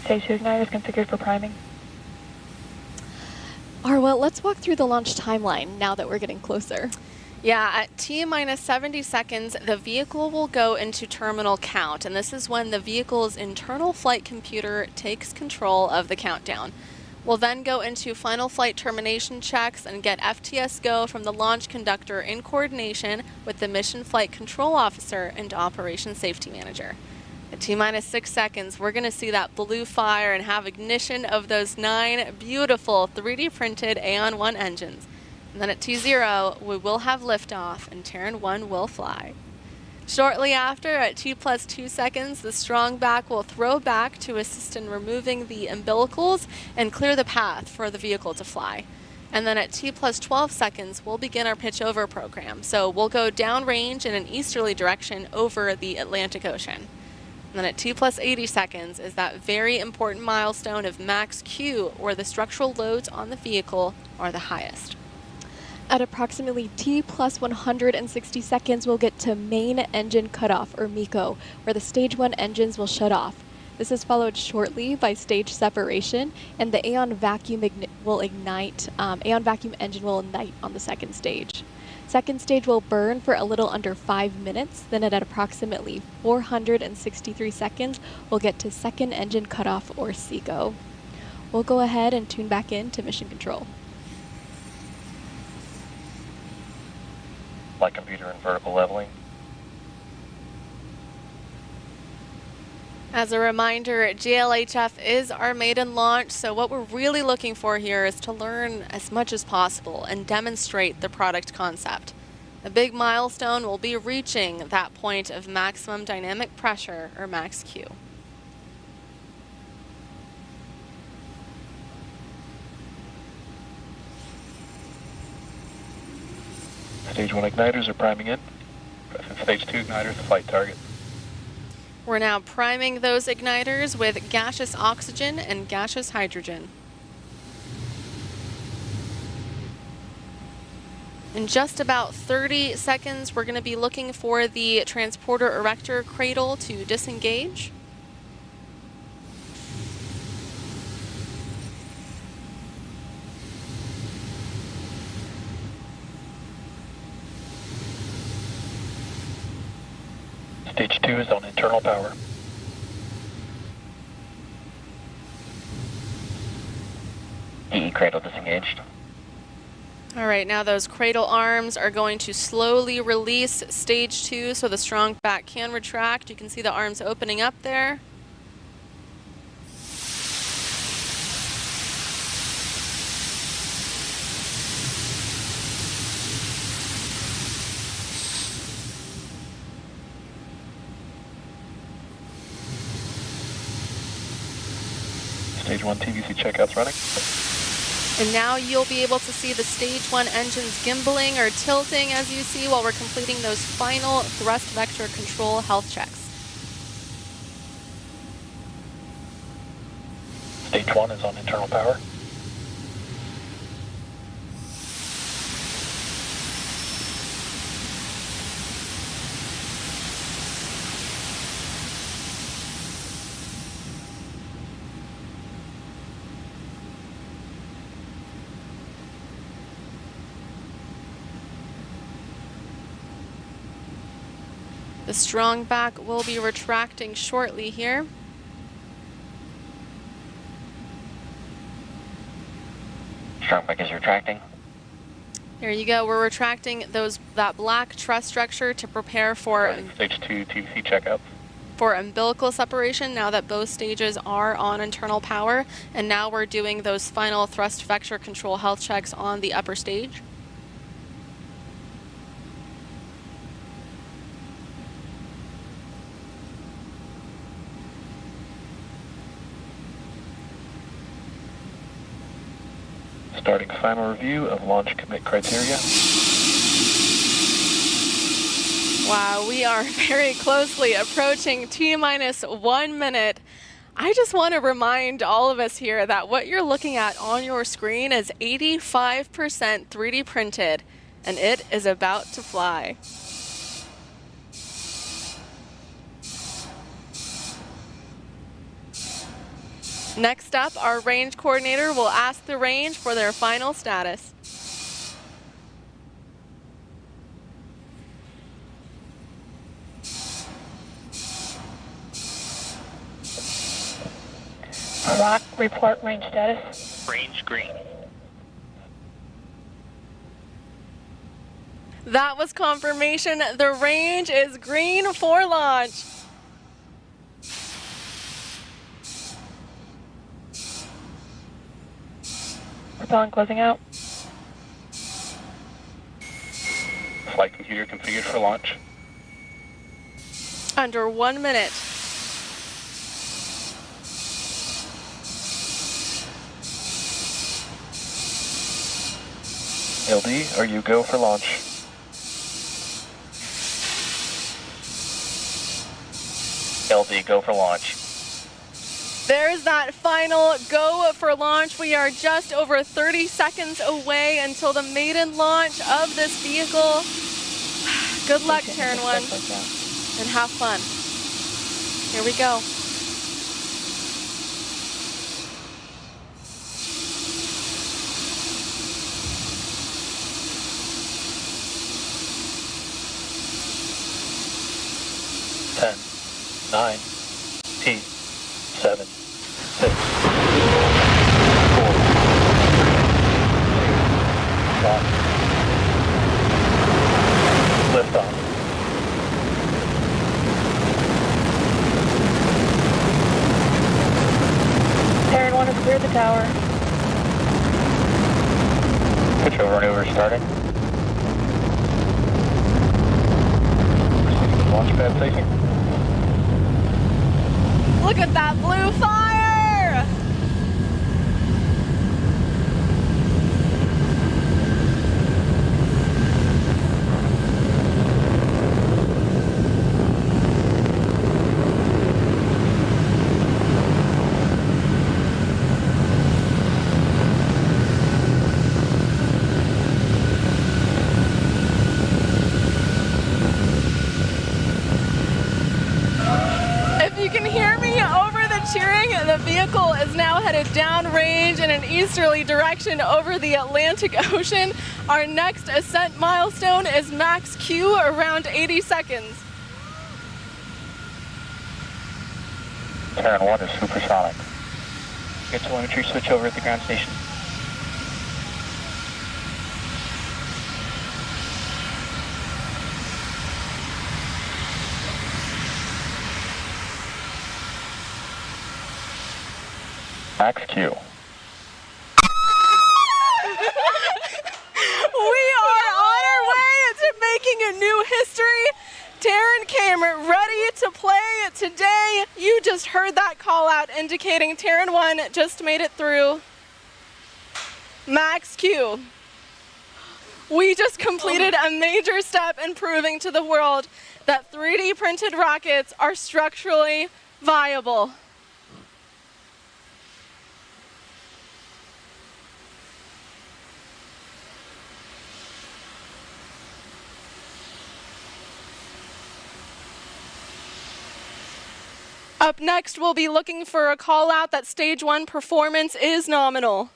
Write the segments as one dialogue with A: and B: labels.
A: Stage 2 igniter is configured for priming.
B: Well, let's walk through the launch timeline now that we're getting closer.
C: Yeah, at T-minus 70 seconds, the vehicle will go into terminal count, and this is when the vehicle's internal flight computer takes control of the countdown. We'll then go into final flight termination checks and get FTS go from the launch conductor in coordination with the mission flight control officer and operations safety manager. At T-minus 6 seconds, we're going to see that blue fire and have ignition of those 9 beautiful 3D printed Aeon 1 engines. And then at T0, we will have liftoff and Terran 1 will fly. Shortly after, at T+2 seconds, the strong back will throw back to assist in removing the umbilicals and clear the path for the vehicle to fly. And then at T+12 seconds, we'll begin our pitch over program. So we'll go downrange in an easterly direction over the Atlantic Ocean. And then at T+80 seconds is that very important milestone of max Q, where the structural loads on the vehicle are the highest.
B: At approximately T+160 seconds, we'll get to main engine cutoff, or MECO, where the stage 1 engines will shut off. This is followed shortly by stage separation, and the Aeon vacuum engine will ignite on the second stage. Second stage will burn for a little under 5 minutes. Then at approximately 463 seconds, we'll get to second engine cutoff, or SECO. We'll go ahead and tune back in to mission control.
D: Flight computer and vertical leveling.
C: As a reminder, GLHF is our maiden launch, so what we're really looking for here is to learn as much as possible and demonstrate the product concept. The big milestone will be reaching that point of maximum dynamic pressure, or max Q.
D: Stage 1 igniters are priming in. Stage 2 igniters, the flight target.
C: We're now priming those igniters with gaseous oxygen and gaseous hydrogen. In just about 30 seconds, we're going to be looking for the transporter erector cradle to disengage.
D: Stage 2 is on internal power. EE cradle disengaged.
C: All right, now those cradle arms are going to slowly release stage 2 so the strong back can retract. You can see the arms opening up there.
D: Stage 1 TVC checkouts running.
C: And now you'll be able to see the stage 1 engines gimbaling or tilting, as you see, while we're completing those final thrust vector control health checks.
D: Stage 1 is on internal power.
C: The strong back will be retracting shortly here.
D: Strong back is retracting.
C: There you go. We're retracting that black truss structure to prepare for
D: Stage 2 TVC checkouts.
C: For umbilical separation, now that both stages are on internal power, and now we're doing those final thrust vector control health checks on the upper stage.
D: Starting final review of launch commit criteria.
C: Wow, we are very closely approaching T-minus 1 minute. I just want to remind all of us here that what you're looking at on your screen is 85% 3D printed, and it is about to fly. Next up, our range coordinator will ask the range for their final status.
A: Rock, report range status.
D: Range green.
C: That was confirmation. The range is green for launch.
A: Propellant closing out.
D: Flight computer configured for launch.
C: Under 1 minute.
D: LD, are you go for launch? LD, go for launch.
C: There's that final go for launch. We are just over 30 seconds away until the maiden launch of this vehicle. Good luck, Terran 1, and have fun. Here we go.
D: Ten, 9, 8, 7, 6, 5, 4, 3, 2, 1. Lift off.
A: Terran 1 has cleared the tower.
D: Control maneuver starting. Launch pad facing.
C: Look at that blue fire! Cheering, the vehicle is now headed downrange in an easterly direction over the Atlantic Ocean. Our next ascent milestone is max Q, around 80 seconds.
D: Terran 1 is supersonic. Get telemetry switch over at the ground station. Max Q.
C: We are on our way to making a new history. Terran came ready to play today. You just heard that call out indicating Terran 1 just made it through. Max Q. We just completed a major step in proving to the world that 3D printed rockets are structurally viable. Up next, we'll be looking for a call out that stage 1 performance is nominal.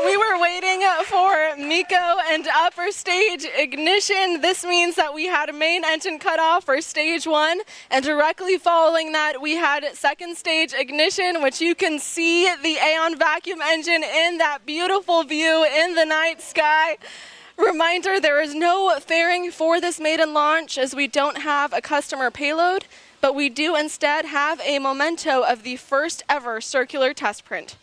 C: We were waiting for MECO and upper stage ignition. This means that we had a main engine cutoff for stage 1, and directly following that we had second stage ignition, which you can see the Aeon vacuum engine in that beautiful view in the night sky. Reminder, there is no fairing for this maiden launch as we don't have a customer payload. but we do instead have a memento of the first ever circular test print.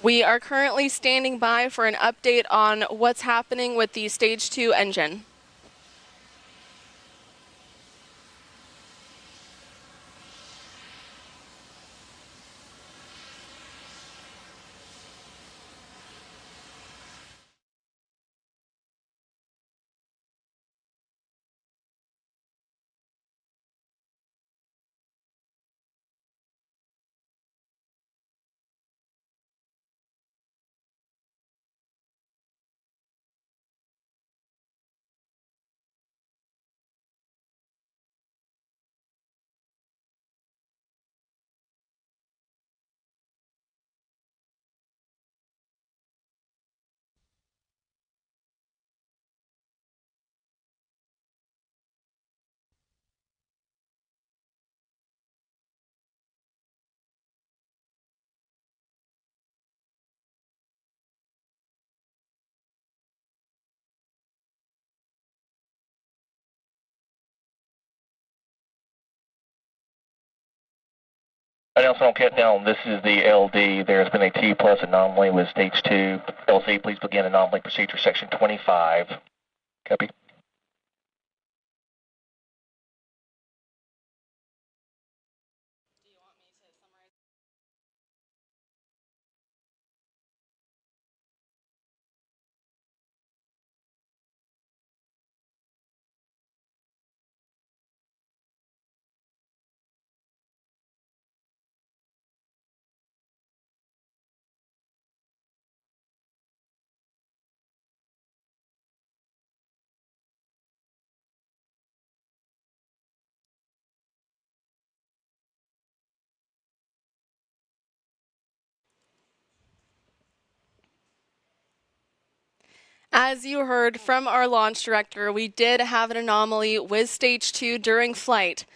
C: We are currently standing by for an update on what's happening with the Stage 2 engine.
D: Announcement on countdown, this is the LD. There has been a T plus anomaly with stage 2. LC, please begin anomaly procedure section 25. Copy.
C: As you heard from our launch director, we did have an anomaly with Stage 2 during flight.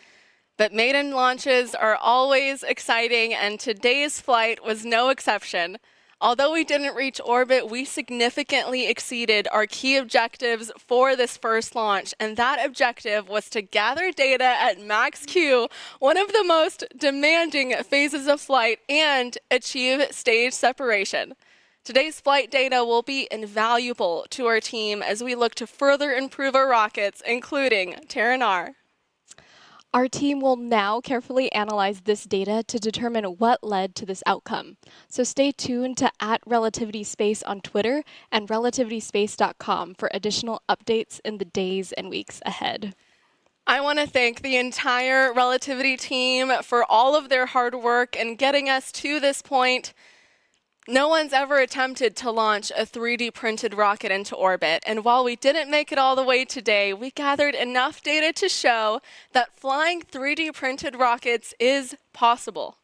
C: But maiden launches are always exciting, and today's flight was no exception. Although we didn't reach orbit, we significantly exceeded our key objectives for this first launch, and that objective was to gather data at max Q, one of the most demanding phases of flight, and achieve stage separation. Today's flight data will be invaluable to our team as we look to further improve our rockets, including Terran R.
B: Our team will now carefully analyze this data to determine what led to this outcome. So stay tuned to @Relativity Space on Twitter and relativityspace.com for additional updates in the days and weeks ahead.
C: I want to thank the entire Relativity team for all of their hard work in getting us to this point. No one's ever attempted to launch a 3D printed rocket into orbit, and while we didn't make it all the way today, we gathered enough data to show that flying 3D printed rockets is possible.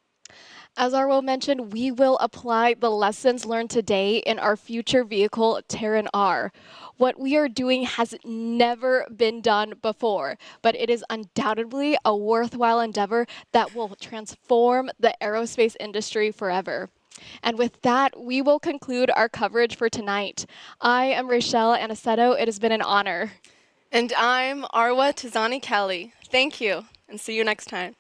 B: As Arwo mentioned, we will apply the lessons learned today in our future vehicle, Terran R. What we are doing has never been done before, but it is undoubtedly a worthwhile endeavor that will transform the aerospace industry forever. And with that, we will conclude our coverage for tonight. I am Rachelle Aniceto. It has been an honor.
C: And I'm Arwa Tizani Kelly. Thank you, and see you next time.